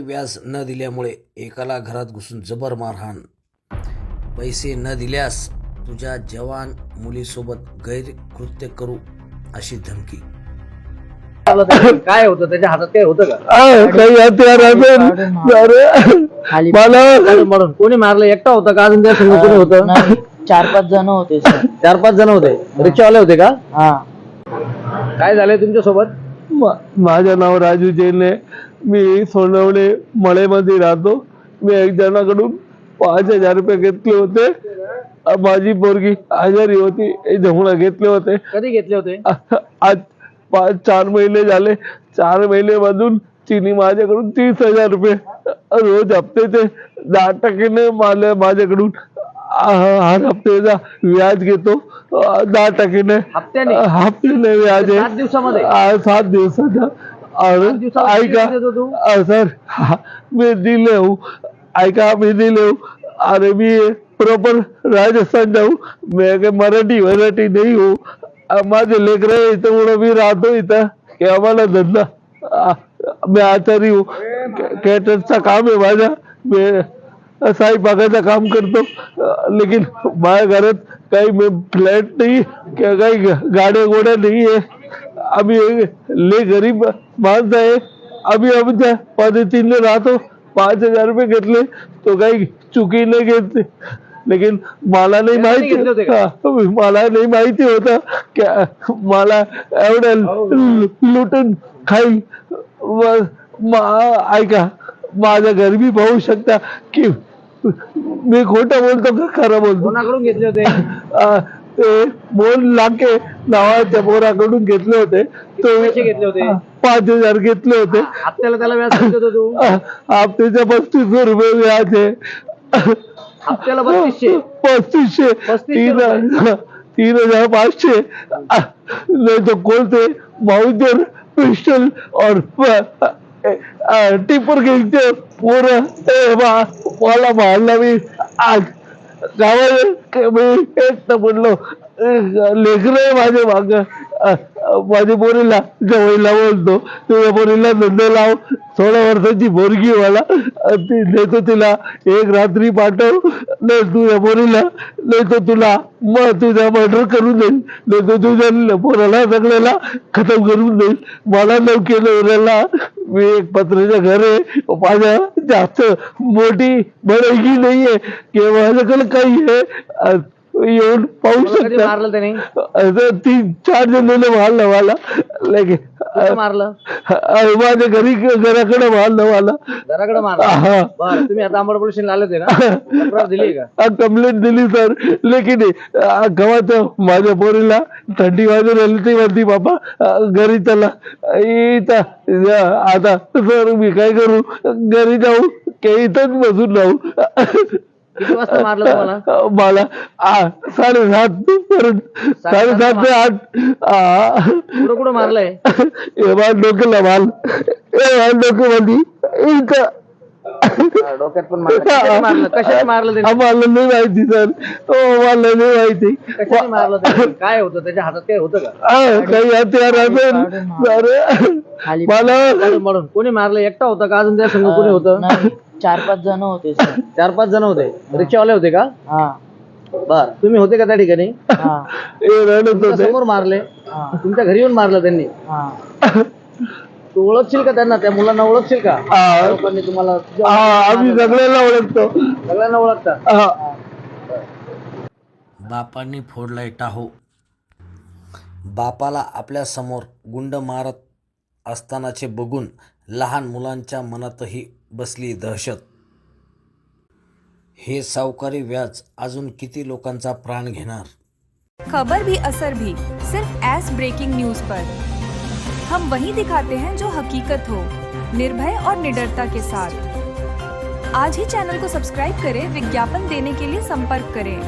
व्याज न दिल्यामुळे एकाला घरात घुसून जबर मारहाण. पैसे न दिल्यास तुझ्या जवान मुलीसोबत गैरकृत्य करू अशी धमकी. काय होतं त्याच्या हातात? काय होतं का? काही हत्यार म्हणून कोणी मारलं? एकटा होता का अजून त्या संग कोणी होतं? 4-5 जण होते सर. 4-5 जण होते. रिक्षावाले होते का? हा. काय झालंय तुमच्या सोबत? माझं नाव राजू जैन आहे. मी सोनवणे मळेमध्ये राहतो. मी एक जणाकडून 5,000 रुपये घेतले होते. माझी पोरगी आजारी होती, जमून घेतले होते. कधी घेतले होते? आज 4 महिने झाले. 4 महिन्यामधून तिने माझ्याकडून 30,000 रुपये रोज हप्त्याचे 10% माझ्याकडून हर हप्त्याचा व्याज घेतो. 10% हप्त्याने व्याज आहे. 7 दिवसामध्ये? 7 दिवसाचा. ऐका सर, मी दिले हो. ऐका, मी दिले हो. अरे मी प्रॉपर राजस्थान जाऊ. मैं मराठी नाही हो. माझे लेकर इथं म्हणून मी राहतो इथं की आम्हाला धंदा. मी आचारी हो. कॅटरचा काम आहे माझा. मी स्वयंपाकाचं काम करतो. लेकिन माझ्या घरात काही फ्लॅट नाही, काही गाड्या गोड्या नाही आहे. आम्ही लय गरीब माणसं आहे. आम्ही आमच्या पद्धतीने राहतो. 5,000 रुपये घेतले तो काही चुकी नाही घेतले. लेकिन मला नाही माहिती होतं की मला एवढ्या लुटून खाईल. ऐका, माझ्या घरी बी पाहू शकता की मी खोटं बोलतो का खरं बोलतो? कोणाकडून घेतले होते? ते मोहन लाके नावाच्या पोराकडून घेतले होते. तो घेतले होते? 5,000 घेतले होते. हप्त्याला त्याला व्याज किती होतं तू? हप्त्याच्या 3,500 रुपये व्याज आहे. हप्त्याला 3,500? 3,500 नहीं तो कोणते माउजर पिस्टल और टिपर घ्यायचे पोरं. मला मारला. मी आज गावाला एकटं पडलो. लेकर माझे माग. माझ्या पोरीला जवळला बोलतो, तुझ्या पोरीला धंदा लाव. 16 वर्षाची पोरगी मला. ती नेतो तिला एक रात्री पाठव. नाही तुझ्या पोरीला, नाही तो तुला मग तुझा मर्डर करून देईल. नाही तो तुझ्या पोराला सगळ्याला खतम करून देईल. मला नौकेला मी एक पत्र्याचं घर आहे. माझ्या जास्त मोठी बडगी नाहीये की माझ्याकडे काही आहे. येऊन पाहू शकता. मारलं त्याने? 3-4 जणांना मारलं मला. मारलं माझ्या घराकडे मारलं मला. घराकडे मारलं? तुम्ही आता अंबड पोलीस स्टेशनला आले होते ना? तक्रार दिली का? कंप्लेंट दिली सर. लेकिन गव्हाचं माझ्या पोरीला थंडी वाजून राहिली. ती म्हणती बाबा घरी चला. आता सर मी काय करू? घरी जाऊ की इथंच बसून राहू? किती वाजता मारलं तुम्हाला? मला 7:30 पर्यंत. 7:30 ते 8. कुठं मारलंय? डोक्याला माल. डोक्यामध्ये डोक्यात पण मारलं? कशाने मारलं? आम्हाला नाही माहिती सर. मला नाही माहिती कशाने मारलं? काय होतं त्याच्या हातात? काय होतं का? काही हत्यार असेल मला. म्हणून कोणी मारलं? एकटा होता का अजून त्या संग कोणी होतं? 4-5 जण होते सर. 4-5 जण होते. रिक्षावाले होते का? हा. बर, तुम्ही होते का त्या ठिकाणी? हा. समोर मारले? तुमच्या घरी येऊन मारलं त्यांनी? हा. तू ओळखशील का त्यांना? त्या मुलांना ओळखशील का? लोकांनी तुम्हाला? आम्ही सगळ्यांना ओळखतो. सगळ्यांना ओळखता? बापांनी फोडलाय टाहो. बापाला आपल्या समोर गुंड मारत असतानाचे बघून लहान मुलांच्या मनातही बसली दहशत. हे सावकारी व्याज अजून किती लोकांचा प्राण घेणार? खबर भी असर भी सिर्फ एस ब्रेकिंग न्यूज पर। हम वही दिखाते हैं जो हकीकत हो, निर्भय और निडरता के साथ। आज ही चैनल को सब्सक्राइब करें। विज्ञापन देने के लिए संपर्क करें।